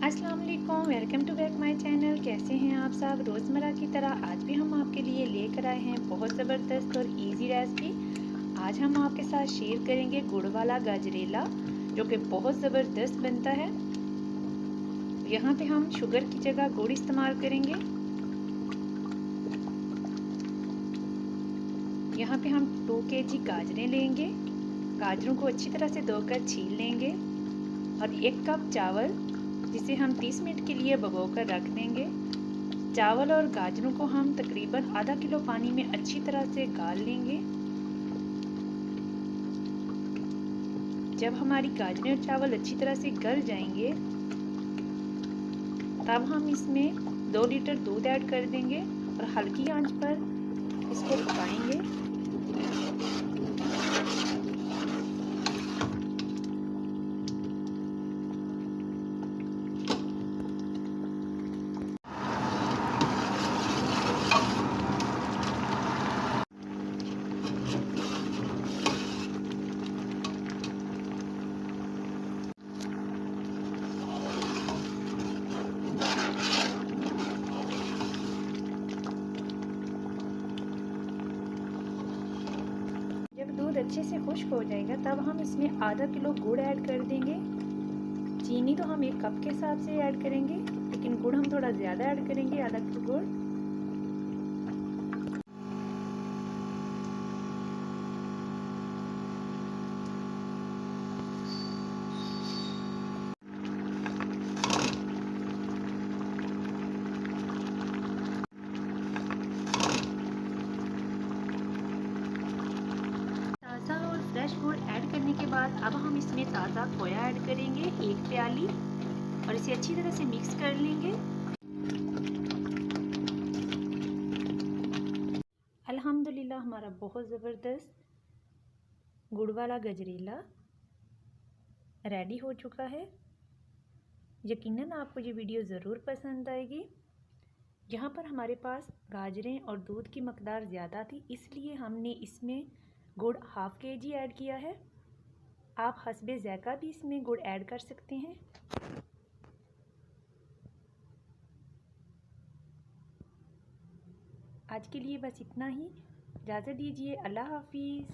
अस्सलाम वालेकुम, welcome to back my channel. कैसे हैं आप सब? रोज़मर्रा की तरह आज भी हम आपके लिए लेकर आए हैं बहुत ज़बरदस्त और इजी रेसिपी। आज हम आपके साथ शेयर करेंगे गुड़ वाला गजरेला, जो कि बहुत ज़बरदस्त बनता है। यहाँ पे हम शुगर की जगह गुड़ इस्तेमाल करेंगे। यहाँ पे हम 2 kg गाजरें लेंगे। गाजरों को अच्छी तरह से धोकर छील लेंगे और 1 कप चावल, जिसे हम 30 मिनट के लिए भिगोकर रख देंगे। चावल और गाजरों को हम तकरीबन आधा किलो पानी में अच्छी तरह से गाल लेंगे। जब हमारी गाजरें और चावल अच्छी तरह से गल जाएंगे, तब हम इसमें 2 लीटर दूध ऐड कर देंगे और हल्की आंच पर इसको पकाएंगे। जब दूध अच्छे से खुश्क हो जाएगा, तब हम इसमें आधा किलो गुड़ ऐड कर देंगे। चीनी तो हम 1 कप के हिसाब से ऐड करेंगे, लेकिन गुड़ हम थोड़ा ज़्यादा ऐड करेंगे, आधा किलो गुड़। ताज़ा और फ्रेश गुड़ ऐड करने के बाद अब हम इसमें ताज़ा खोया ऐड करेंगे, 1 प्याली, और इसे अच्छी तरह से मिक्स कर लेंगे। अल्हम्दुलिल्लाह हमारा बहुत ज़बरदस्त गुड़ वाला गजरेला रेडी हो चुका है। यकीनन आपको ये वीडियो ज़रूर पसंद आएगी। यहाँ पर हमारे पास गाजरें और दूध की मकदार ज़्यादा थी, इसलिए हमने इसमें गुड़ हाफ़ kg ऐड किया है। आप हस्बे ज़ायक़ा भी इसमें गुड़ ऐड कर सकते हैं। आज के लिए बस इतना ही। इजाज़त दीजिए। अल्लाह हाफ़िज़।